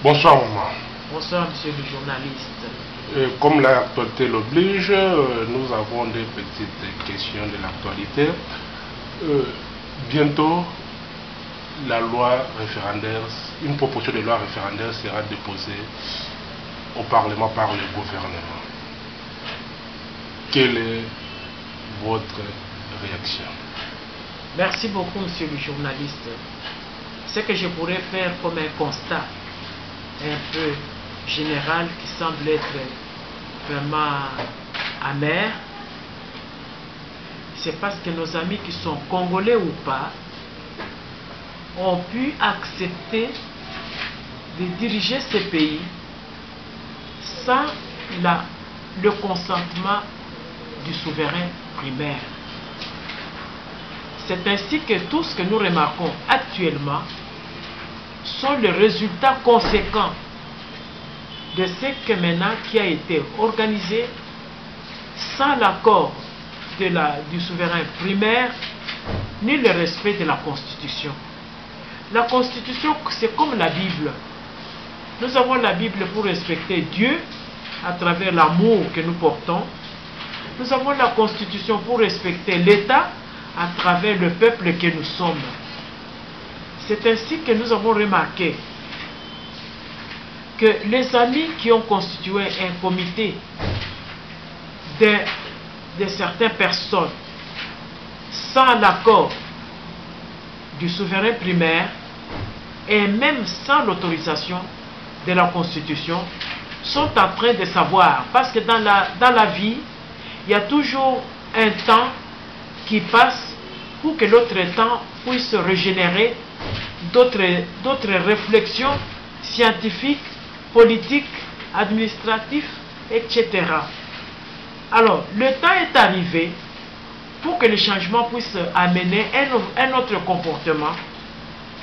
Bonsoir, maman. Bonsoir, monsieur le journaliste. Comme l'actualité l'oblige, nous avons des petites questions de l'actualité. Bientôt, la loi référendaire, une proposition de loi référendaire sera déposée au Parlement par le gouvernement. Quelle est votre réaction? Merci beaucoup, monsieur le journaliste. Ce que je pourrais faire comme un constat un peu général qui semble être vraiment amer, c'est parce que nos amis qui sont congolais ou pas ont pu accepter de diriger ce pays sans le consentement du souverain primaire. C'est ainsi que tout ce que nous remarquons actuellement sont les résultats conséquents de ce que maintenant qui a été organisé sans l'accord du souverain primaire ni le respect de la Constitution. La Constitution, c'est comme la Bible. Nous avons la Bible pour respecter Dieu à travers l'amour que nous portons. Nous avons la Constitution pour respecter l'État à travers le peuple que nous sommes. C'est ainsi que nous avons remarqué que les amis qui ont constitué un comité de certaines personnes sans l'accord du souverain primaire et même sans l'autorisation de la Constitution sont en train de savoir, parce que dans la vie, il y a toujours un temps qui passe pour que l'autre temps puisse régénérer d'autres réflexions scientifiques, politiques, administratives, etc. Alors, le temps est arrivé pour que les changements puissent amener un autre comportement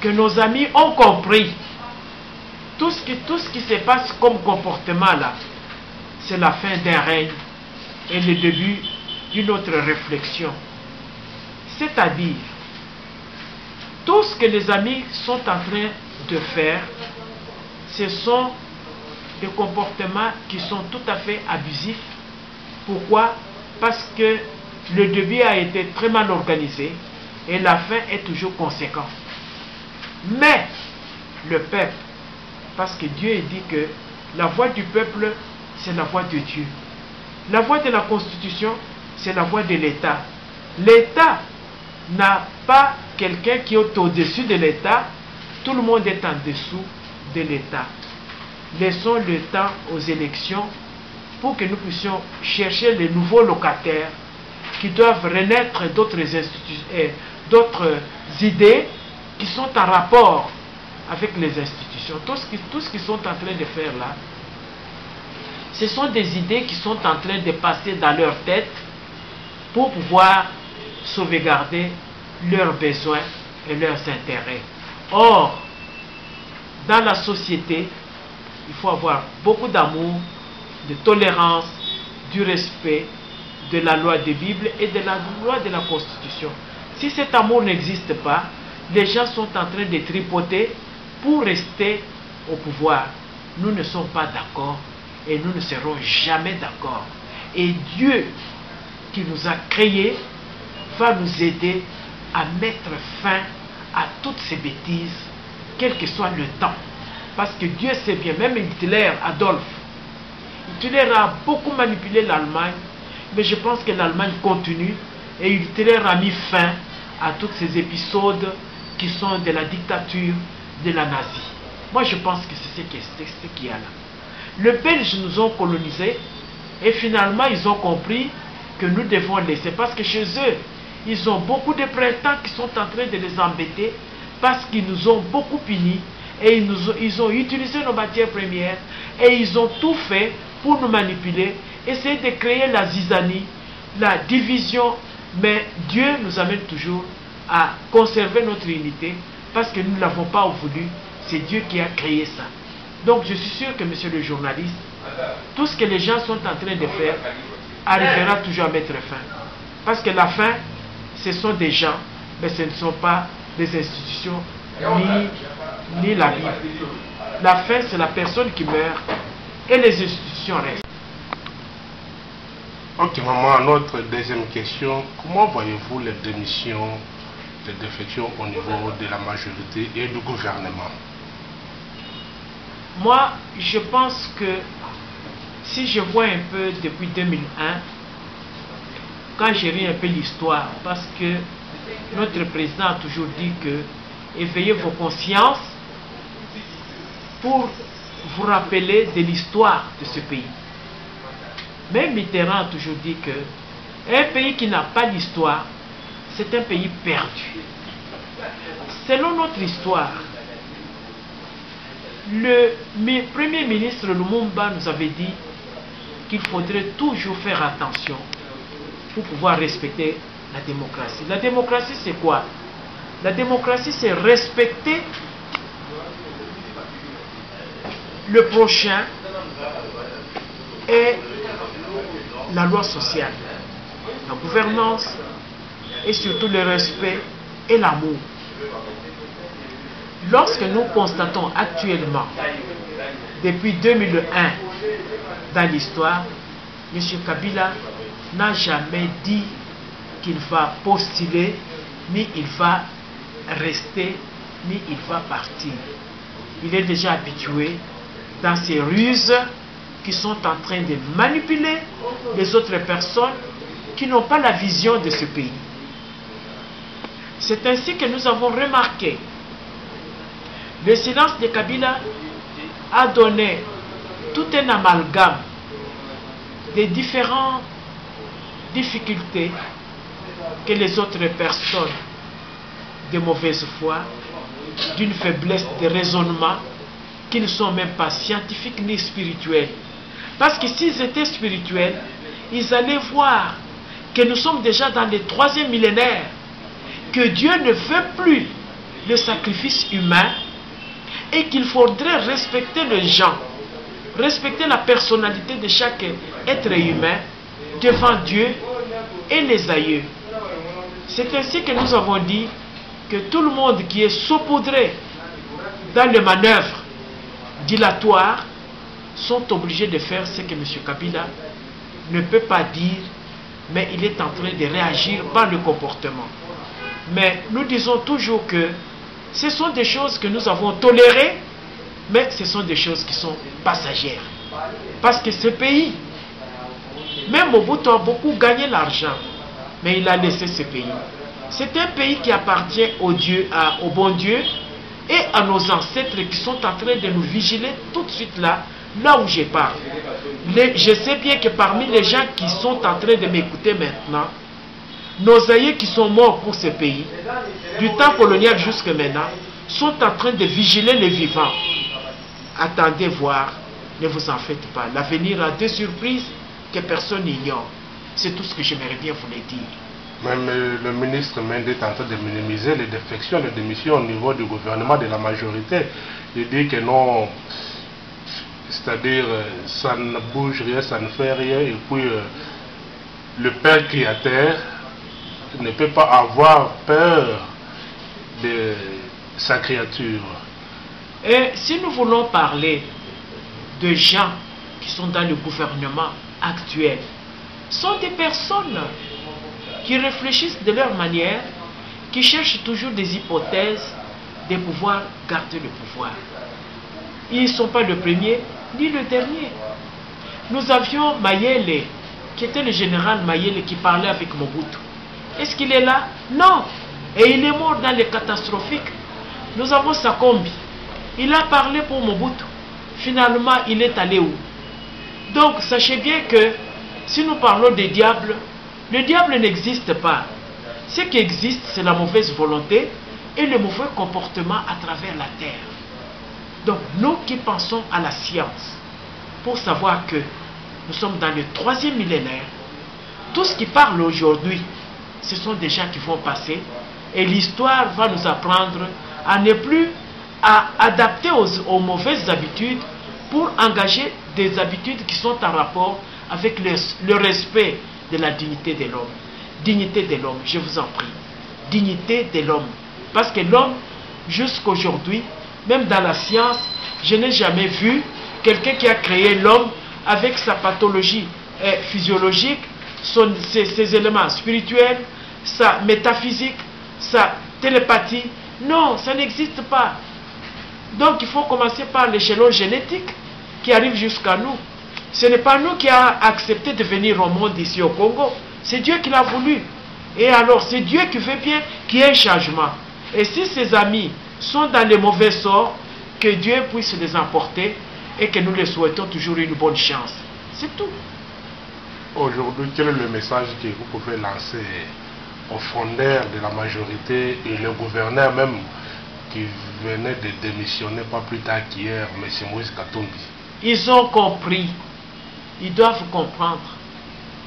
que nos amis ont compris. Tout ce qui se passe comme comportement là, c'est la fin d'un règne et le début d'une autre réflexion. C'est-à-dire, tout ce que les amis sont en train de faire, ce sont des comportements qui sont tout à fait abusifs. Pourquoi? Parce que le début a été très mal organisé et la fin est toujours conséquente. Mais le peuple, parce que Dieu dit que la voix du peuple, c'est la voix de Dieu. La voix de la Constitution, c'est la voix de l'État. L'État n'a pas quelqu'un qui est au-dessus de l'État, tout le monde est en dessous de l'État. Laissons le temps aux élections pour que nous puissions chercher les nouveaux locataires qui doivent renaître d'autres idées qui sont en rapport avec les institutions. Tout ce qu'ils sont en train de faire là, ce sont des idées qui sont en train de passer dans leur tête pour pouvoir sauvegarder leurs besoins et leurs intérêts. Or, dans la société, il faut avoir beaucoup d'amour, de tolérance, du respect de la loi de Bible et de la loi de la Constitution. Si cet amour n'existe pas, les gens sont en train de tripoter pour rester au pouvoir. Nous ne sommes pas d'accord et nous ne serons jamais d'accord. Et Dieu qui nous a créés va nous aider à mettre fin à toutes ces bêtises, quel que soit le temps. Parce que Dieu sait bien, même Hitler, Adolphe, Hitler a beaucoup manipulé l'Allemagne, mais je pense que l'Allemagne continue et Hitler a mis fin à tous ces épisodes qui sont de la dictature de la nazie. Moi je pense que c'est ce qu'il y a là. Les Belges nous ont colonisés et finalement ils ont compris que nous devons laisser, parce que chez eux, ils ont beaucoup de printemps qui sont en train de les embêter parce qu'ils nous ont beaucoup punis et ils ont utilisé nos matières premières et ils ont tout fait pour nous manipuler, essayer de créer la zizanie, la division, mais Dieu nous amène toujours à conserver notre unité parce que nous ne l'avons pas voulu, c'est Dieu qui a créé ça. Donc je suis sûr que monsieur le journaliste, tout ce que les gens sont en train de faire arrivera toujours à mettre fin. Parce que la fin, ce sont des gens, mais ce ne sont pas des institutions ni la Bible. La fin, c'est la personne qui meurt et les institutions restent. Ok, maman, notre deuxième question. Comment voyez-vous les démissions, les défections au niveau de la majorité et du gouvernement? Moi, je pense que si je vois un peu depuis 2001, quand j'ai lu un peu l'histoire, parce que notre président a toujours dit que éveillez vos consciences pour vous rappeler de l'histoire de ce pays. Même Mitterrand a toujours dit que un pays qui n'a pas d'histoire, c'est un pays perdu. Selon notre histoire, le premier ministre Lumumba nous avait dit qu'il faudrait toujours faire attention pour pouvoir respecter la démocratie. La démocratie, c'est quoi? La démocratie, c'est respecter le prochain et la loi sociale, la gouvernance et surtout le respect et l'amour. Lorsque nous constatons actuellement, depuis 2001, dans l'histoire, M. Kabila n'a jamais dit qu'il va postuler, ni il va rester, ni il va partir. Il est déjà habitué dans ces ruses qui sont en train de manipuler les autres personnes qui n'ont pas la vision de ce pays. C'est ainsi que nous avons remarqué le silence de Kabila a donné tout un amalgame des différentes difficultés que les autres personnes de mauvaise foi, d'une faiblesse de raisonnement, qui ne sont même pas scientifiques ni spirituels. Parce que s'ils étaient spirituels, ils allaient voir que nous sommes déjà dans le 3e millénaire, que Dieu ne veut plus le sacrifice humain et qu'il faudrait respecter les gens, respecter la personnalité de chaque être humain devant Dieu et les aïeux. C'est ainsi que nous avons dit que tout le monde qui est saupoudré dans les manœuvres dilatoires sont obligés de faire ce que M. Kabila ne peut pas dire, mais il est en train de réagir par le comportement. Mais nous disons toujours que ce sont des choses que nous avons tolérées, mais ce sont des choses qui sont passagères. Parce que ce pays, même Mobutu a beaucoup gagné l'argent, mais il a laissé ce pays. C'est un pays qui appartient au Dieu, au bon Dieu et à nos ancêtres qui sont en train de nous vigiler tout de suite là où je parle. Je sais bien que parmi les gens qui sont en train de m'écouter maintenant, nos aïeux qui sont morts pour ce pays, du temps colonial jusqu'à maintenant, sont en train de vigiler les vivants. Attendez voir, ne vous en faites pas. L'avenir a des surprises que personne n'ignore. C'est tout ce que j'aimerais bien vous le dire. Même le ministre Mende est en train de minimiser les défections, les démissions au niveau du gouvernement de la majorité. Il dit que non, c'est-à-dire ça ne bouge rien, ça ne fait rien, et puis le Père Créateur ne peut pas avoir peur de sa créature. Et si nous voulons parler de gens qui sont dans le gouvernement actuel, sont des personnes qui réfléchissent de leur manière, qui cherchent toujours des hypothèses de pouvoir garder le pouvoir. Ils ne sont pas le premier ni le dernier. Nous avions Mayele, qui était le général Mayele qui parlait avec Mobutu. Est-ce qu'il est là? Non. Et il est mort dans les catastrophiques. Nous avons Sakombi. Il a parlé pour Mobutu. Finalement, il est allé où? Donc, sachez bien que si nous parlons des diables, le diable n'existe pas. Ce qui existe, c'est la mauvaise volonté et le mauvais comportement à travers la terre. Donc, nous qui pensons à la science, pour savoir que nous sommes dans le 3e millénaire, tout ce qui parle aujourd'hui, ce sont des gens qui vont passer et l'histoire va nous apprendre à ne plus à adapter aux mauvaises habitudes pour engager des habitudes qui sont en rapport avec le respect de la dignité de l'homme. Dignité de l'homme, je vous en prie. Dignité de l'homme. Parce que l'homme jusqu'aujourd'hui, même dans la science, je n'ai jamais vu quelqu'un qui a créé l'homme avec sa pathologie physiologique, ses éléments spirituels, sa métaphysique, sa télépathie. Non, ça n'existe pas. Donc il faut commencer par l'échelon génétique qui arrive jusqu'à nous. Ce n'est pas nous qui avons accepté de venir au monde ici au Congo. C'est Dieu qui l'a voulu. Et alors c'est Dieu qui veut bien qu'il y ait un changement. Et si ses amis sont dans les mauvais sorts, que Dieu puisse les emporter et que nous les souhaitons toujours une bonne chance. C'est tout. Aujourd'hui, quel est le message que vous pouvez lancer aux fondeurs de la majorité et le gouverneur même qui venait de démissionner pas plus tard qu'hier, M. Moïse Katumbi? Ils ont compris. Ils doivent comprendre.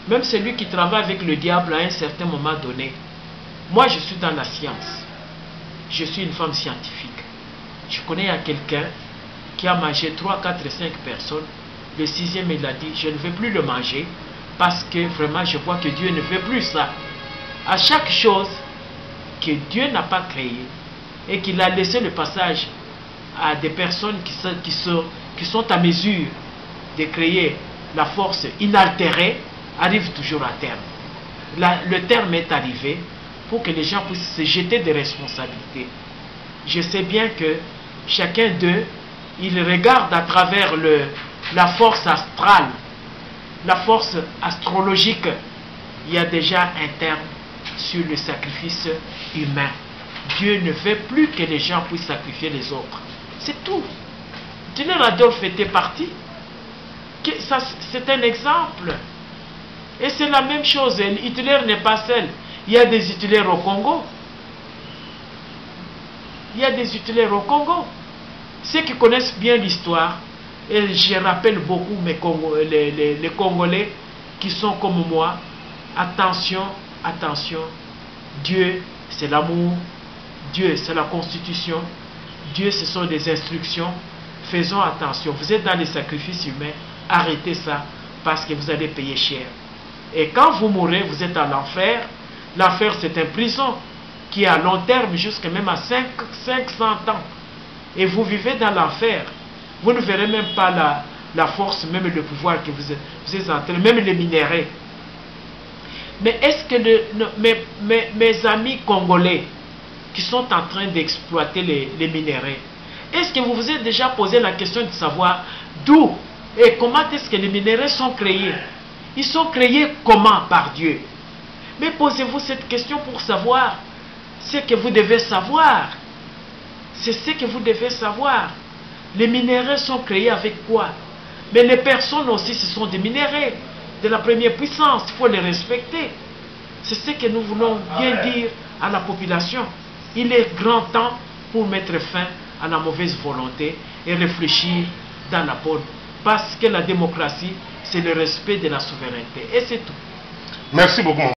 Même celui qui travaille avec le diable à un certain moment donné. Moi, je suis dans la science. Je suis une femme scientifique. Je connais quelqu'un qui a mangé 3, 4, 5 personnes. Le 6e, il a dit, je ne vais plus le manger parce que vraiment, je vois que Dieu ne veut plus ça. À chaque chose que Dieu n'a pas créée et qu'il a laissé le passage à des personnes qui sont à mesure de créer la force inaltérée, arrive toujours à terme. Le terme est arrivé pour que les gens puissent se jeter des responsabilités. Je sais bien que chacun d'eux, il regarde à travers la force astrale, la force astrologique. Il y a déjà un terme sur le sacrifice humain. Dieu ne veut plus que les gens puissent sacrifier les autres. C'est tout. Hitler Adolphe était parti. C'est un exemple. Et c'est la même chose. Hitler n'est pas seul. Il y a des Hitlers au Congo. Il y a des Hitlers au Congo. Ceux qui connaissent bien l'histoire, et je rappelle beaucoup les Congolais qui sont comme moi, attention, attention. Dieu, c'est l'amour. Dieu, c'est la constitution. Dieu, ce sont des instructions. Faisons attention. Vous êtes dans les sacrifices humains. Arrêtez ça parce que vous allez payer cher. Et quand vous mourrez, vous êtes à l'enfer. L'enfer, c'est une prison qui est à long terme, jusqu'à même à 500 ans. Et vous vivez dans l'enfer. Vous ne verrez même pas la force, même le pouvoir que vous êtes en train, même les minéraux. Mais est-ce que mes amis congolais qui sont en train d'exploiter les minéraux, est-ce que vous vous êtes déjà posé la question de savoir d'où et comment est-ce que les minéraux sont créés? Ils sont créés comment par Dieu? Mais posez-vous cette question pour savoir ce que vous devez savoir. C'est ce que vous devez savoir. Les minéraux sont créés avec quoi? Mais les personnes aussi, ce sont des minéraux de la première puissance. Il faut les respecter. C'est ce que nous voulons bien dire à la population. Il est grand temps pour mettre fin à la mauvaise volonté et réfléchir dans la bonne. Parce que la démocratie, c'est le respect de la souveraineté. Et c'est tout. Merci beaucoup.